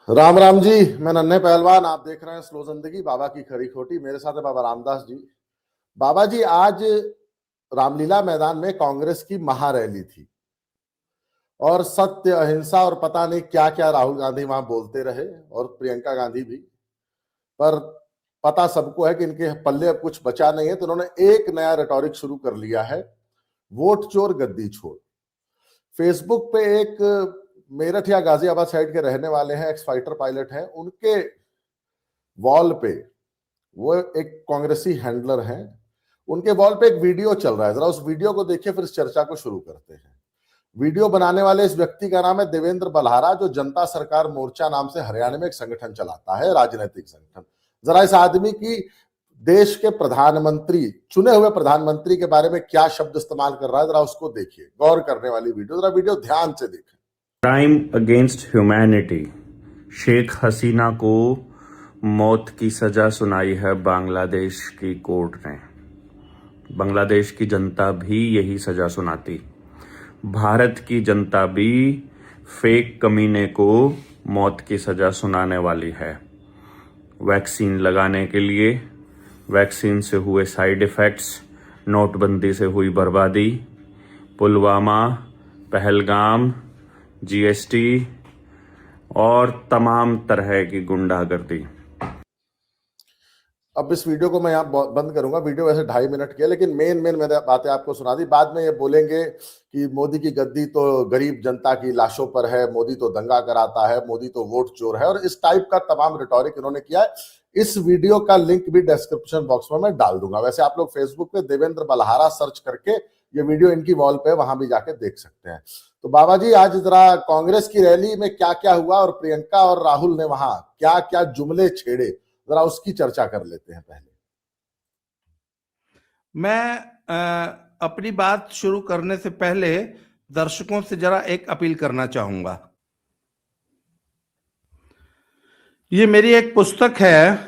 राम राम जी। मैं नन्हे पहलवान, आप देख रहे हैं स्लो जिंदगी, बाबा की खरी खोटी। मेरे साथ है बाबा रामदास जी। बाबा जी, आज रामलीला मैदान में कांग्रेस की महारैली थी और सत्य, अहिंसा और पता नहीं क्या क्या राहुल गांधी वहां बोलते रहे और प्रियंका गांधी भी। पर पता सबको है कि इनके पल्ले अब कुछ बचा नहीं है, तो उन्होंने एक नया रेटोरिक शुरू कर लिया है, वोट चोर गद्दी छोड़। फेसबुक पे एक मेरठ या गाजियाबाद साइड के रहने वाले हैं, एक्स फाइटर पायलट हैं, उनके वॉल पे, वो एक कांग्रेसी हैंडलर हैं, उनके वॉल पे एक वीडियो चल रहा है। जरा उस वीडियो को देखिए, फिर इस चर्चा को शुरू करते हैं। वीडियो बनाने वाले इस व्यक्ति का नाम है देवेंद्र बल्हारा, जो जनता सरकार मोर्चा नाम से हरियाणा में एक संगठन चलाता है, राजनीतिक संगठन। जरा इस आदमी की, देश के प्रधानमंत्री, चुने हुए प्रधानमंत्री के बारे में क्या शब्द इस्तेमाल कर रहा है, जरा उसको देखिए। गौर करने वाली वीडियो, जरा वीडियो ध्यान से देखें। Crime against humanity, Sheikh Hasina को मौत की सजा सुनाई है बांग्लादेश की कोर्ट ने। बांग्लादेश की जनता भी यही सजा सुनाती। भारत की जनता भी फेक कमीने को मौत की सजा सुनाने वाली है। वैक्सीन लगाने के लिए, वैक्सीन से हुए साइड इफेक्ट्स, नोटबंदी से हुई बर्बादी, पुलवामा, पहलगाम, जीएसटी और तमाम तरह की गुंडागर्दी। अब इस वीडियो को मैं यहाँ बंद करूंगा। वीडियो वैसे 2.5 मिनट की है, लेकिन मेन मैंने बातें आपको सुना दी। बाद में ये बोलेंगे कि मोदी की गद्दी तो गरीब जनता की लाशों पर है, मोदी तो दंगा कराता है, मोदी तो वोट चोर है, और इस टाइप का तमाम रिटॉरिक इन्होंने किया है। इस वीडियो का लिंक भी डिस्क्रिप्शन बॉक्स में मैं डाल दूंगा। वैसे आप लोग फेसबुक पे देवेंद्र बल्हारा सर्च करके ये वीडियो इनकी वॉल पे, वहां भी जाके देख सकते हैं। तो बाबा जी, आज जरा कांग्रेस की रैली में क्या क्या हुआ और प्रियंका और राहुल ने वहां क्या क्या जुमले छेड़े, जरा उसकी चर्चा कर लेते हैं। पहले मैं अपनी बात शुरू करने से पहले दर्शकों से जरा एक अपील करना चाहूंगा। ये मेरी एक पुस्तक है,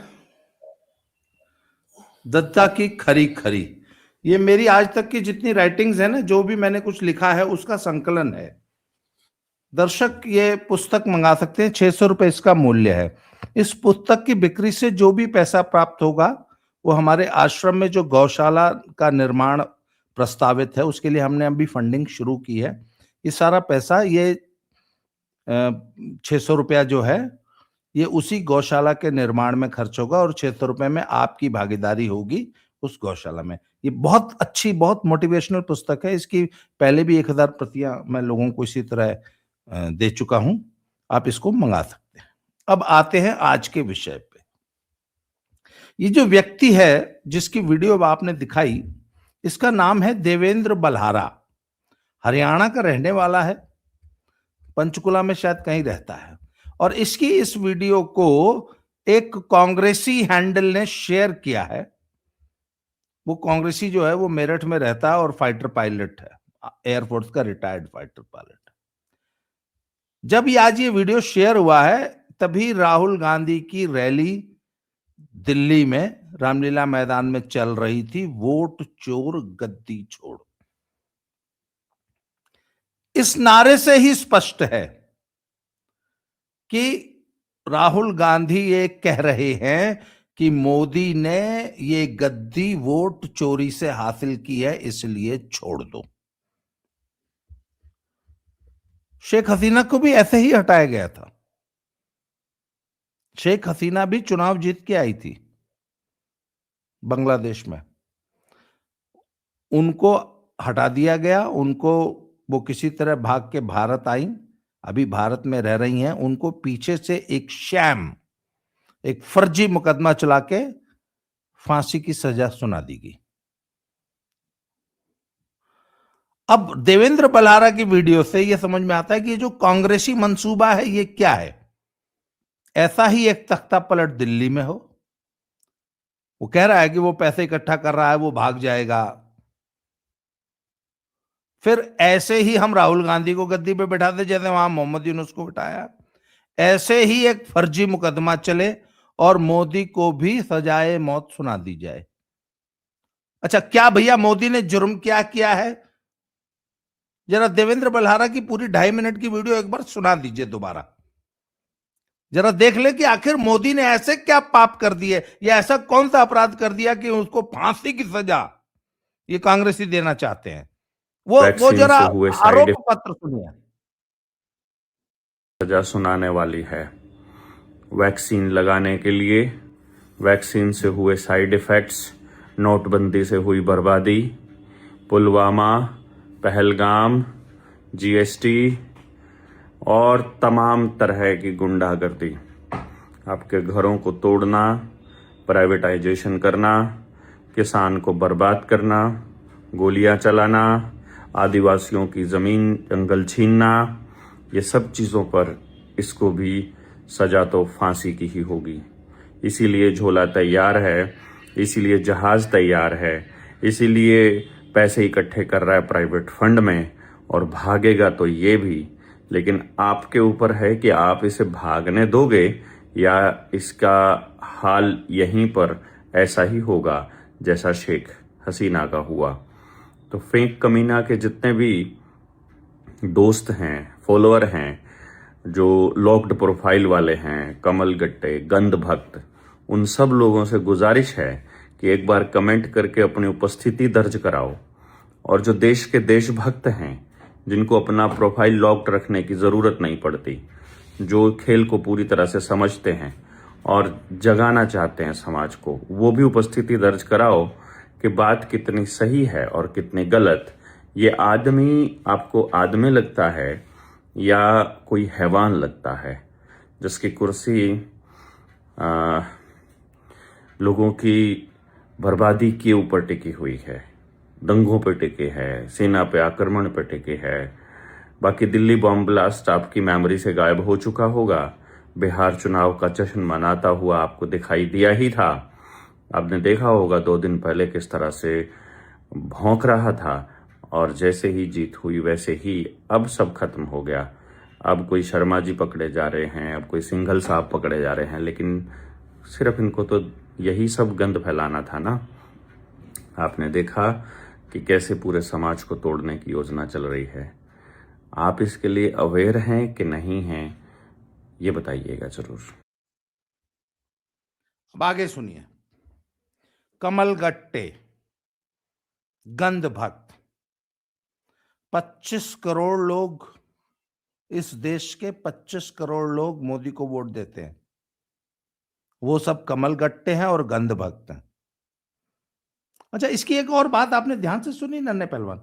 दत्ता की खरी खरी। ये मेरी आज तक की जितनी राइटिंग्स है ना, जो भी मैंने कुछ लिखा है, उसका संकलन है। दर्शक ये पुस्तक मंगा सकते हैं, 600 रुपए इसका मूल्य है। इस पुस्तक की बिक्री से जो भी पैसा प्राप्त होगा, वो हमारे आश्रम में जो गौशाला का निर्माण प्रस्तावित है, उसके लिए हमने अभी फंडिंग शुरू की है। ये सारा पैसा, ये 600 रुपया जो है, ये उसी गौशाला के निर्माण में खर्च होगा, और 600 रुपए में आपकी भागीदारी होगी उस गौशाला में। ये बहुत अच्छी, बहुत मोटिवेशनल पुस्तक है। इसकी पहले भी 1000 प्रतियां मैं लोगों को इसी तरह दे चुका हूं। आप इसको मंगा सकते हैं। अब आते हैं आज के विषय पे। ये जो व्यक्ति है जिसकी वीडियो आपने दिखाई, इसका नाम है देवेंद्र बल्हारा। हरियाणा का रहने वाला है, पंचकुला में शायद कहीं रहता है। और इसकी इस वीडियो को एक कांग्रेसी हैंडल ने शेयर किया है। वो कांग्रेसी जो है, वो मेरठ में रहता है और फाइटर पायलट है, एयरफोर्स का रिटायर्ड फाइटर पायलट। जब आज ये वीडियो शेयर हुआ है, तभी राहुल गांधी की रैली दिल्ली में रामलीला मैदान में चल रही थी, वोट चोर गद्दी छोड़। इस नारे से ही स्पष्ट है कि राहुल गांधी ये कह रहे हैं कि मोदी ने ये गद्दी वोट चोरी से हासिल की है, इसलिए छोड़ दो। शेख हसीना को भी ऐसे ही हटाया गया था। शेख हसीना भी चुनाव जीत के आई थी बांग्लादेश में, उनको हटा दिया गया। उनको, वो किसी तरह भाग के भारत आई, अभी भारत में रह रही हैं। उनको पीछे से एक शैम, एक फर्जी मुकदमा चला के फांसी की सजा सुना दी गई। अब देवेंद्र बल्हारा की वीडियो से यह समझ में आता है कि ये जो कांग्रेसी मंसूबा है, ये क्या है। ऐसा ही एक तख्ता पलट दिल्ली में हो, वो कह रहा है कि वो पैसे इकट्ठा कर रहा है, वो भाग जाएगा। फिर ऐसे ही हम राहुल गांधी को गद्दी पे बैठाते, जैसे वहां मोहम्मद यूनुस को बिठाया। ऐसे ही एक फर्जी मुकदमा चले और मोदी को भी सजाए मौत सुना दी जाए। अच्छा, क्या भैया मोदी ने जुर्म क्या किया है? जरा देवेंद्र बल्हारा की पूरी 2.5 मिनट की वीडियो एक बार सुना दीजिए दोबारा। जरा देख ले कि आखिर मोदी ने ऐसे क्या पाप कर दिए या ऐसा कौन सा अपराध कर दिया कि उसको फांसी की सजा ये कांग्रेसी देना चाहते हैं। वो वैक्सीन जरा से हुए आरोप साइड पत्र सुनिए। सजा सुनाने वाली है। वैक्सीन लगाने के लिए, वैक्सीन से हुए साइड इफेक्ट्स, नोटबंदी से हुई बर्बादी, पुलवामा, पहलगाम, जीएसटी और तमाम तरह की गुंडागर्दी, आपके घरों को तोड़ना, प्राइवेटाइजेशन करना, किसान को बर्बाद करना, गोलियां चलाना, आदिवासियों की जमीन जंगल छीनना, ये सब चीज़ों पर इसको भी सजा तो फांसी की ही होगी। इसीलिए झोला तैयार है, इसीलिए जहाज तैयार है, इसीलिए पैसे इकट्ठे कर रहा है प्राइवेट फंड में, और भागेगा तो ये भी। लेकिन आपके ऊपर है कि आप इसे भागने दोगे या इसका हाल यहीं पर ऐसा ही होगा जैसा शेख हसीना का हुआ। तो फेक कमीना के जितने भी दोस्त हैं, फॉलोअर हैं, जो लॉक्ड प्रोफाइल वाले हैं, कमल गट्टे, गंध भक्त, उन सब लोगों से गुजारिश है कि एक बार कमेंट करके अपनी उपस्थिति दर्ज कराओ। और जो देश के देशभक्त हैं, जिनको अपना प्रोफाइल लॉक्ड रखने की ज़रूरत नहीं पड़ती, जो खेल को पूरी तरह से समझते हैं और जगाना चाहते हैं समाज को, वो भी उपस्थिति दर्ज कराओ कि बात कितनी सही है और कितनी गलत। ये आदमी आपको आदमी लगता है या कोई हैवान लगता है जिसकी कुर्सी लोगों की बर्बादी के ऊपर टिकी हुई है, दंगों पर टिके है, सेना पे आक्रमण पर टिके है। बाकी दिल्ली बॉम्ब ब्लास्ट आपकी मेमोरी से गायब हो चुका होगा। बिहार चुनाव का जश्न मनाता हुआ आपको दिखाई दिया ही था। आपने देखा होगा 2 दिन पहले किस तरह से भौंक रहा था, और जैसे ही जीत हुई वैसे ही अब सब खत्म हो गया। अब कोई शर्मा जी पकड़े जा रहे हैं, अब कोई सिंघल साहब पकड़े जा रहे हैं, लेकिन सिर्फ इनको तो यही सब गंद फैलाना था ना। आपने देखा कि कैसे पूरे समाज को तोड़ने की योजना चल रही है। आप इसके लिए अवेयर हैं कि नहीं हैं, ये बताइएगा जरूर। अब आगे सुनिए। कमल गट्टे, गंध भक्त, 25 करोड़ लोग, इस देश के 25 करोड़ लोग मोदी को वोट देते हैं। वो सब कमल गट्टे हैं और गंध भक्त हैं। अच्छा, इसकी एक और बात आपने ध्यान से सुनी नन्हे पहलवान?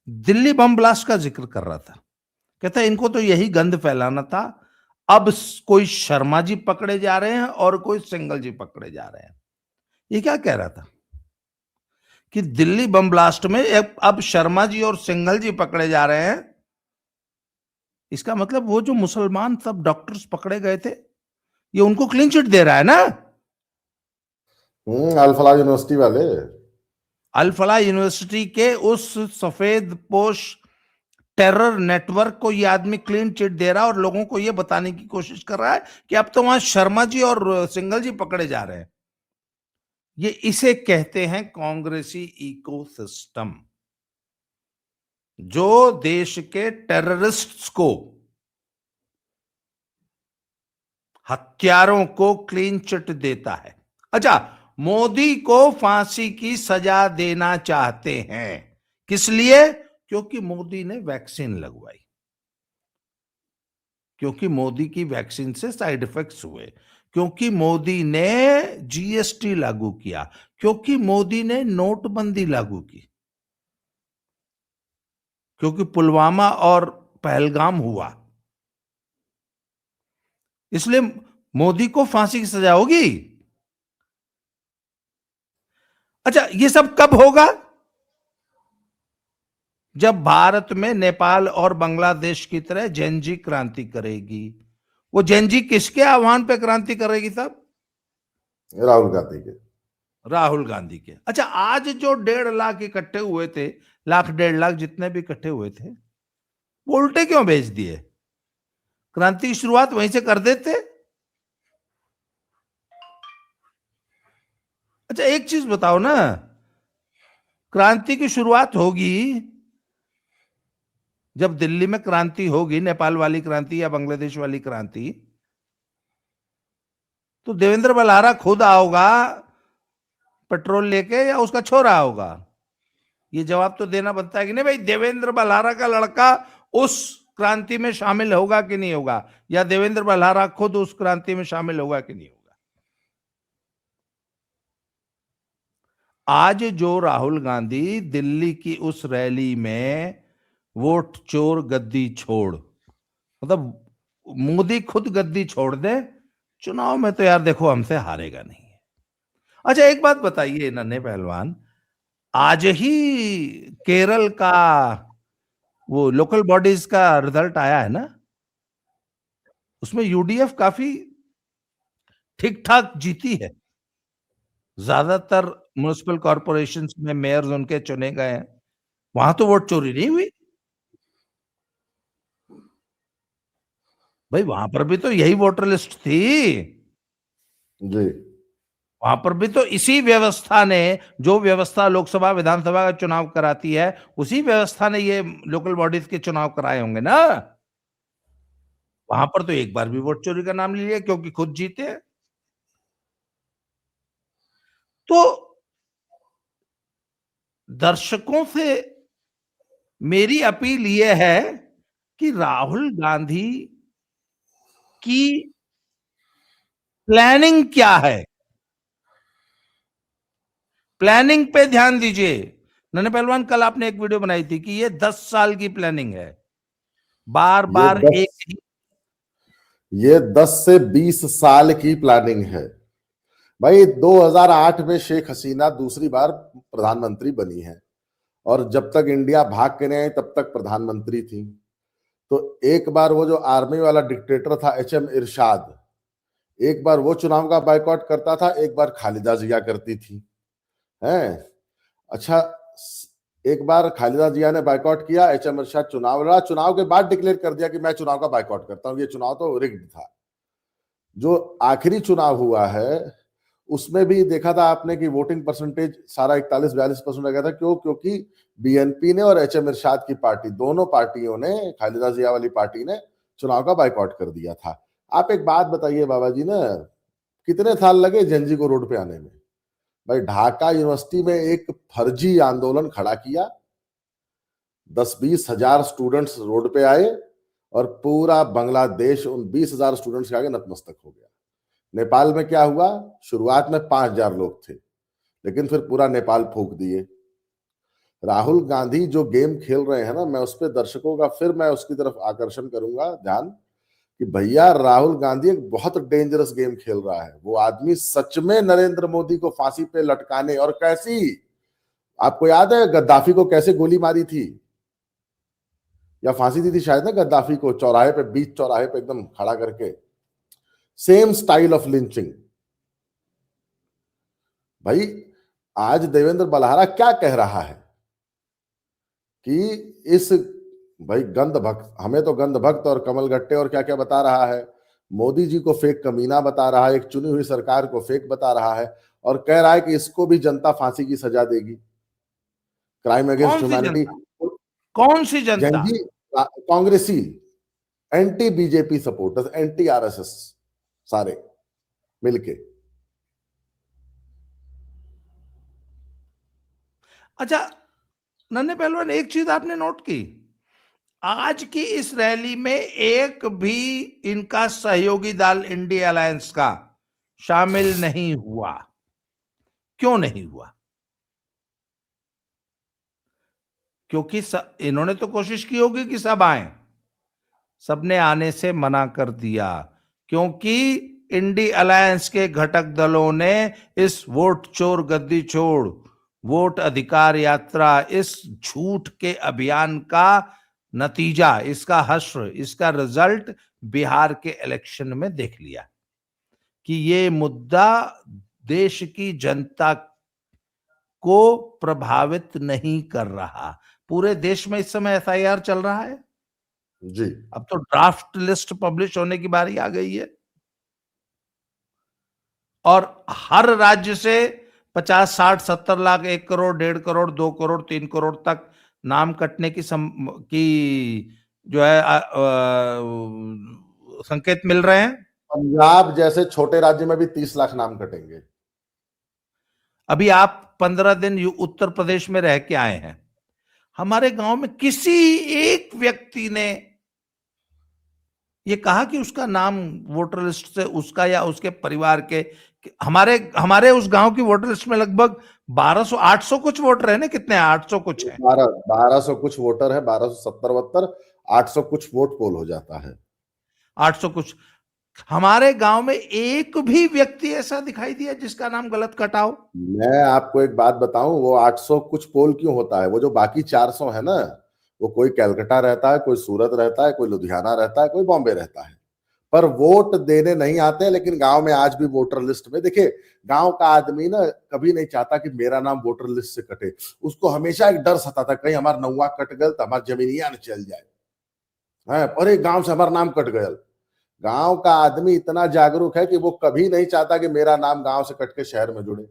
दिल्ली बम ब्लास्ट का जिक्र कर रहा था, कहता है इनको तो यही गंद फैलाना था। अब कोई शर्मा जी पकड़े जा रहे हैं और कोई सिंघल जी पकड़े जा रहे हैं। ये क्या कह रहा था कि दिल्ली बम ब्लास्ट में अब शर्मा जी और सिंघल जी पकड़े जा रहे हैं। इसका मतलब वो जो मुसलमान सब डॉक्टर्स पकड़े गए थे, ये उनको क्लीन चिट दे रहा है ना। अल फलाह यूनिवर्सिटी वाले, अल फलाह यूनिवर्सिटी के उस सफेद पोश टेरर नेटवर्क को ये आदमी क्लीन चिट दे रहा है और लोगों को ये बताने की कोशिश कर रहा है कि अब तो वहां शर्मा जी और सिंघल जी पकड़े जा रहे हैं। ये इसे कहते हैं कांग्रेसी इकोसिस्टम, जो देश के टेररिस्ट्स को, हत्यारों को क्लीन चिट देता है। अच्छा, मोदी को फांसी की सजा देना चाहते हैं, किस लिए? क्योंकि मोदी ने वैक्सीन लगवाई, क्योंकि मोदी की वैक्सीन से साइड इफेक्ट्स हुए, क्योंकि मोदी ने जीएसटी लागू किया, क्योंकि मोदी ने नोटबंदी लागू की, क्योंकि पुलवामा और पहलगाम हुआ, इसलिए मोदी को फांसी की सजा होगी। अच्छा, ये सब कब होगा? जब भारत में नेपाल और बांग्लादेश की तरह जेनजी क्रांति करेगी। वो जेनजी किसके आह्वान पे क्रांति करेगी साहब? राहुल गांधी के। राहुल गांधी के। अच्छा, आज जो 1.5 लाख इकट्ठे हुए थे, 1.5 लाख जितने भी इकट्ठे हुए थे, वो उल्टे क्यों भेज दिए? क्रांति की शुरुआत वहीं से कर देते। अच्छा, एक चीज बताओ ना, क्रांति की शुरुआत होगी जब दिल्ली में क्रांति होगी, नेपाल वाली क्रांति या बांग्लादेश वाली क्रांति, तो देवेंद्र बलहारा खुद आओगा पेट्रोल लेके या उसका छोरा होगा? ये जवाब तो देना बनता है कि नहीं भाई, देवेंद्र बलहारा का लड़का उस क्रांति में शामिल होगा कि नहीं होगा, या देवेंद्र बलहारा खुद उस क्रांति में शामिल होगा कि नहीं होगा। आज जो राहुल गांधी दिल्ली की उस रैली में वोट चोर गद्दी छोड़, मतलब मोदी खुद गद्दी छोड़ दे, चुनाव में तो यार देखो हमसे हारेगा नहीं। अच्छा एक बात बताइए नन्हे पहलवान, आज ही केरल का वो लोकल बॉडीज का रिजल्ट आया है ना, उसमें यूडीएफ काफी ठीक ठाक जीती है। ज्यादातर म्युनिसिपल कॉरपोरेशंस में मेयर्स उनके चुने गए हैं, वहां तो वोट चोरी नहीं हुई भाई, वहां पर भी तो यही वोटर लिस्ट थी, जी वहां पर भी तो इसी व्यवस्था ने, जो व्यवस्था लोकसभा विधानसभा का चुनाव कराती है, उसी व्यवस्था ने ये लोकल बॉडीज के चुनाव कराए होंगे ना। वहां पर तो एक बार भी वोट चोरी का नाम ले लिया क्योंकि खुद जीते हैं। तो दर्शकों से मेरी अपील यह है कि राहुल गांधी की प्लानिंग क्या है, प्लानिंग पे ध्यान दीजिए। नन्हे पहलवान कल आपने एक वीडियो बनाई थी कि ये 10 साल की प्लानिंग है, बार ये बार एक 10 ही। ये 10 से 20 साल की प्लानिंग है भाई। 2008 में शेख हसीना दूसरी बार प्रधानमंत्री बनी है और जब तक इंडिया भाग के नहीं आई तब तक प्रधानमंत्री थी। तो एक बार वो जो आर्मी वाला डिक्टेटर था एचएम इरशाद, एक बार वो चुनाव का बायकॉट करता था, एक बार खालिदा जिया करती थी हैं। अच्छा, एक बार खालिदा जिया ने बायकॉट किया, एचएम इरशाद चुनाव लड़ा, चुनाव के बाद डिक्लेयर कर दिया कि मैं चुनाव का बायकॉट करता हूं, ये चुनाव तो रिग्ड था। जो आखिरी चुनाव हुआ है उसमें भी देखा था आपने कि वोटिंग परसेंटेज सारा 41-42% गया था। क्यों? क्योंकि बीएनपी ने और एचएम इरशाद की पार्टी, दोनों पार्टियों ने, खालिदा जिया वाली पार्टी ने चुनाव का बायकॉट कर दिया था। आप एक बात बताइए बाबा जी ना, कितने साल लगे जेनजी को रोड पे आने में? भाई ढाका यूनिवर्सिटी में एक फर्जी आंदोलन खड़ा किया, 10-20 हजार स्टूडेंट्स रोड पे आए और पूरा बांग्लादेश उन 20,000 स्टूडेंट्स के आगे नतमस्तक हो गया। नेपाल में क्या हुआ? शुरुआत में 5,000 लोग थे, लेकिन फिर पूरा नेपाल फूंक दिए। राहुल गांधी जो गेम खेल रहे हैं ना, मैं उस पर दर्शकों का फिर मैं उसकी तरफ आकर्षण करूंगा ध्यान कि भैया राहुल गांधी एक बहुत डेंजरस गेम खेल रहा है। वो आदमी सच में नरेंद्र मोदी को फांसी पे लटकाने, और कैसी, आपको याद है गद्दाफी को कैसे गोली मारी थी या फांसी दी थी शायद ना गद्दाफी को, चौराहे पे, बीच चौराहे पे एकदम खड़ा करके, सेम स्टाइल ऑफ लिंचिंग। भाई आज देवेंद्र बलहारा क्या कह रहा है कि इस, भाई गंध भक्त, हमें तो गंध भक्त और कमल गट्टे और क्या क्या बता रहा है, मोदी जी को फेक कमीना बता रहा है, एक चुनी हुई सरकार को फेक बता रहा है, और कह रहा है कि इसको भी जनता फांसी की सजा देगी, क्राइम अगेंस्ट कौन सी ह्यूमैनिटी। जनता, कौन सी जनता? जंगी कांग्रेसी, anti BJP supporters, anti RSS, सारे मिलके। अच्छा नन्हे पहलवान, एक चीज आपने नोट की, आज की इस रैली में एक भी इनका सहयोगी दल इंडिया अलायंस का शामिल नहीं हुआ। क्यों नहीं हुआ? क्योंकि इन्होंने तो कोशिश की होगी कि सब आए, सबने आने से मना कर दिया, क्योंकि इंडिया अलायंस के घटक दलों ने इस वोट चोर गद्दी छोड़, वोट अधिकार यात्रा, इस झूठ के अभियान का नतीजा, इसका हश्र, इसका रिजल्ट बिहार के इलेक्शन में देख लिया कि ये मुद्दा देश की जनता को प्रभावित नहीं कर रहा। पूरे देश में इस समय एफआईआर चल रहा है जी, अब तो ड्राफ्ट लिस्ट पब्लिश होने की बारी आ गई है, और हर राज्य से 50, 60, 70 लाख, 1 करोड़, 1.5 करोड़, 2 करोड़, 3 करोड़ तक नाम कटने की जो है संकेत मिल रहे हैं। पंजाब जैसे छोटे राज्य में भी 30 लाख नाम कटेंगे। अभी आप 15 दिन उत्तर प्रदेश में रह के आए हैं, हमारे गांव में किसी एक व्यक्ति ने ये कहा कि उसका नाम वोटर लिस्ट से उसका या उसके परिवार के, हमारे हमारे उस गांव की वोटर लिस्ट में लगभग 1200 800 कुछ वोटर है ना, कितने 800 कुछ है, 1200 कुछ वोटर है, 1270-72, 800 कुछ वोट पोल हो जाता है। 800 कुछ। हमारे गांव में एक भी व्यक्ति ऐसा दिखाई दिया जिसका नाम गलत कटा हो? मैं आपको एक बात बताऊं, वो 800 कुछ पोल क्यों होता है? वो जो बाकी 400 है ना, वो कोई कलकत्ता रहता है, कोई सूरत रहता है, कोई लुधियाना रहता है, कोई बॉम्बे रहता है, पर वोट देने नहीं आते। लेकिन गांव में आज भी वोटर लिस्ट में देखिए, गांव का आदमी ना कभी नहीं चाहता कि मेरा नाम वोटर लिस्ट से कटे। उसको हमेशा एक डर सताता, कहीं हमारा नौवा कट गया तो हमारी जमीनिया न चल जाए, है अरे गांव से हमारा नाम कट गया। गांव का आदमी इतना जागरूक है कि वो कभी नहीं चाहता कि मेरा नाम गांव से कट के शहर में जुड़े।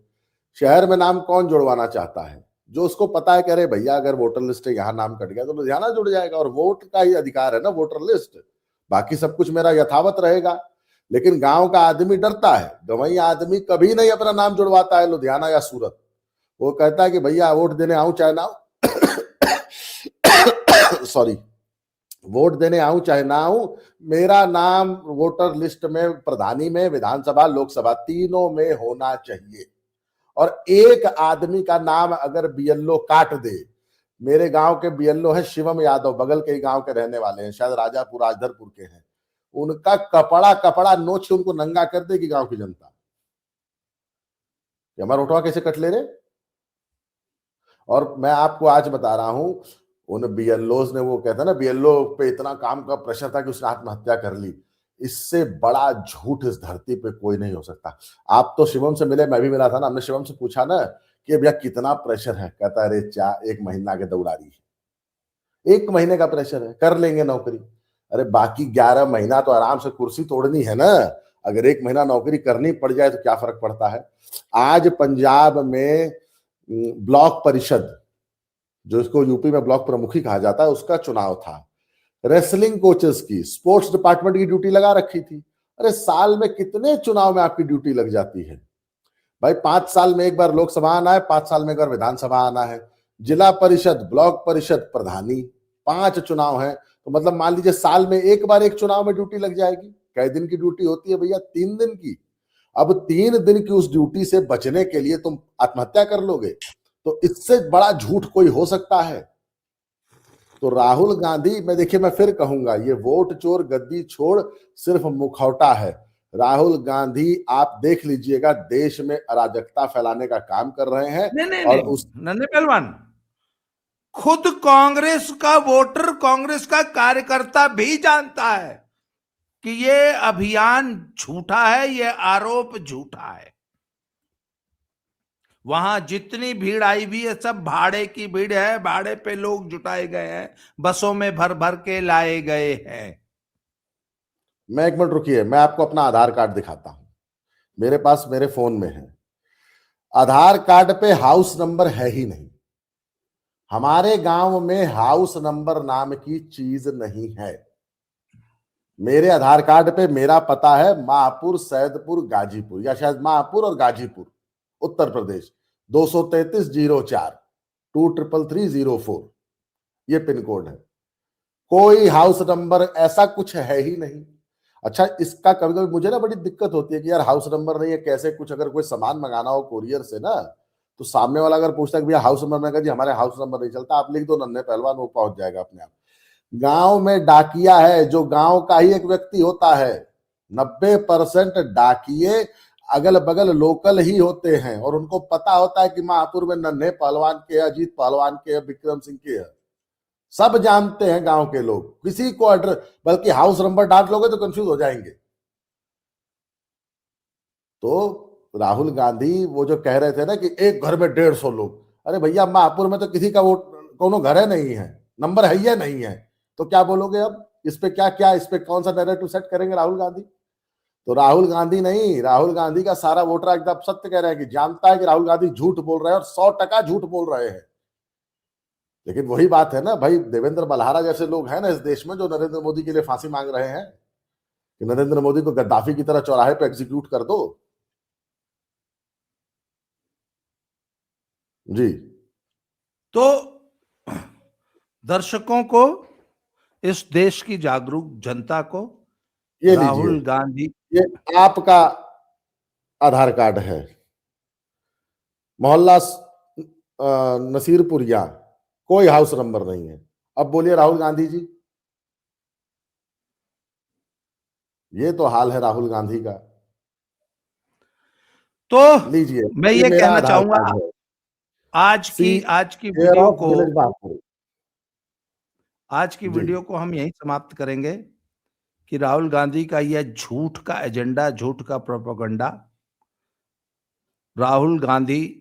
शहर में नाम कौन जुड़वाना चाहता है? जो उसको पता है कि अरे भैया अगर वोटर लिस्ट है, यहाँ नाम कट गया तो लुधियाना जुड़ जाएगा, और वोट का ही अधिकार है ना वोटर लिस्ट, बाकी सब कुछ मेरा यथावत रहेगा। लेकिन गांव का आदमी डरता है, गंवई आदमी कभी नहीं अपना नाम जुड़वाता है लुधियाना या सूरत। वो कहता है कि भैया वोट देने आऊं चाहे ना सॉरी, वोट देने आऊं चाहे ना आऊं, मेरा नाम वोटर लिस्ट में, प्रधानी में, विधानसभा, लोकसभा तीनों में होना चाहिए। और एक आदमी का नाम अगर बीएलओ काट दे, मेरे गांव के बीएलओ है शिवम यादव, बगल के ही गांव के रहने वाले हैं, शायद राजापुर राजधरपुर के हैं, उनका कपड़ा कपड़ा नोच के उनको नंगा कर देगी गांव की जनता। हमारा उठवा कैसे कट ले रहे? और मैं आपको आज बता रहा हूं, उन बीएलओ ने, वो कहता ना बीएलओ पे इतना काम का प्रेशर था कि उसने आत्महत्या कर ली। इससे बड़ा झूठ इस धरती पे कोई नहीं हो सकता। आप तो शिवम से मिले, मैं भी मिला था ना, हमने शिवम से पूछा ना कि भैया कितना प्रेशर है, कहता अरे 1 महीना के दौड़ारी है, 1 महीने का प्रेशर है, कर लेंगे नौकरी। अरे बाकी 11 महीना तो आराम से कुर्सी तोड़नी है ना, अगर 1 महीना नौकरी करनी पड़ जाए तो क्या फर्क पड़ता है? आज पंजाब में ब्लॉक परिषद, जो इसको यूपी में ब्लॉक प्रमुखी कहा जाता है, उसका चुनाव था। रेसलिंग कोचेस की, स्पोर्ट्स डिपार्टमेंट की ड्यूटी लगा रखी थी। अरे साल में कितने चुनाव में आपकी ड्यूटी लग जाती है भाई? 5 साल में एक बार लोकसभा आना है, 5 साल में एक बार विधानसभा आना है, जिला परिषद, ब्लॉक परिषद, प्रधानी, 5 चुनाव है। तो मतलब मान लीजिए साल में एक बार एक चुनाव में ड्यूटी लग जाएगी। कई दिन की ड्यूटी होती है भैया? 3 दिन की। अब 3 दिन की उस ड्यूटी से बचने के लिए तुम आत्महत्या कर लोगे? तो इससे बड़ा झूठ कोई हो सकता है? तो राहुल गांधी, मैं देखिए मैं फिर कहूंगा, ये वोट चोर गद्दी छोड़ सिर्फ मुखौटा है। राहुल गांधी आप देख लीजिएगा, देश में अराजकता फैलाने का काम कर रहे हैं। नहीं नहीं और नहीं, उस नन्हे पहलवान, खुद कांग्रेस का वोटर, कांग्रेस का कार्यकर्ता भी जानता है कि ये अभियान झूठा है, ये आरोप झूठा है। वहां जितनी भीड़ आई हुई है सब भाड़े की भीड़ है, भाड़े पे लोग जुटाए गए हैं, बसों में भर भर के लाए गए हैं। मैं 1 मिनट रुकिए, मैं आपको अपना आधार कार्ड दिखाता हूं, मेरे पास मेरे फोन में है। आधार कार्ड पे हाउस नंबर है ही नहीं। हमारे गांव में हाउस नंबर नाम की चीज नहीं है। मेरे आधार कार्ड पे मेरा पता है महापुर, सैदपुर, गाजीपुर, या शायद महापुर और गाजीपुर, उत्तर प्रदेश, 23304 2330304, ये पिन कोड है। कोई हाउस नंबर ऐसा कुछ है ही नहीं। अच्छा, इसका कभी कभी मुझे ना बड़ी दिक्कत होती है कि यार हाउस नंबर नहीं है, कैसे कुछ अगर कोई सामान मंगाना हो कोरियर से ना, तो सामने वाला अगर पूछता है कि भैया हाउस नंबर, मैं कहा जी हमारे हाउस नंबर नहीं चलता, आप लिख दो नन्हे पहलवान, वो पहुंच जाएगा अपने आप। गांव में डाकिया है, जो गांव का ही एक व्यक्ति होता है। 90% डाकिये अगल बगल लोकल ही होते हैं, और उनको पता होता है कि महापुर में नन्हे पहलवान के, अजीत पहलवान के, विक्रम सिंह के है। सब जानते हैं गांव के लोग, किसी को एड्रेस, बल्कि हाउस नंबर डांट लोगे तो कंफ्यूज हो जाएंगे। तो राहुल गांधी वो जो कह रहे थे ना कि एक घर में 150 लोग, अरे भैया महापुर में तो किसी का वो कोनो घर है नहीं है, नंबर है या नहीं है, तो क्या बोलोगे? अब इस पे क्या इस पे कौन सा नैरेटिव सेट करेंगे राहुल गांधी? तो राहुल गांधी नहीं, राहुल गांधी का सारा वोटर एकदम सत्य कह रहे हैं कि जानता है कि राहुल गांधी झूठ बोल रहे हैं, और 100% झूठ बोल रहे हैं। लेकिन वही बात है ना भाई, देवेंद्र बल्हारा जैसे लोग हैं ना इस देश में, जो नरेंद्र मोदी के लिए फांसी मांग रहे हैं। कि नरेंद्र मोदी को गद्दाफी की तरह चौराहे पे एग्जीक्यूट कर दो। जी, तो दर्शकों को, इस देश की जागरूक जनता को ये राहुल लीजिए, गांधी, ये आपका आधार कार्ड है। मोहल्ला नसीरपुरिया, कोई हाउस नंबर नहीं है। अब बोलिए राहुल गांधी जी, ये तो हाल है राहुल गांधी का। तो लीजिए, मैं ये ये मेरा कहना आधार चाहूंगा, कार्ड है। आज सी की केयर वीडियो ऑफ को, विलेज बागपुर। आज की जी, वीडियो को हम यहीं समाप्त करेंगे कि राहुल गांधी का यह झूठ का एजेंडा, झूठ का प्रोपेगेंडा, राहुल गांधी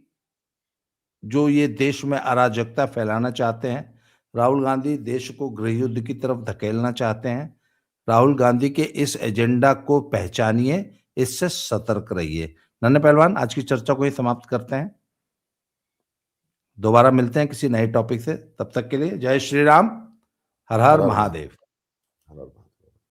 जो ये देश में अराजकता फैलाना चाहते हैं, राहुल गांधी देश को गृहयुद्ध की तरफ धकेलना चाहते हैं। राहुल गांधी के इस एजेंडा को पहचानिए, इससे सतर्क रहिए। नन्हे पहलवान, आज की चर्चा को ही समाप्त करते हैं। दोबारा मिलते हैं किसी नए टॉपिक से, तब तक के लिए जय श्री राम, हर हर हर हर महादेव।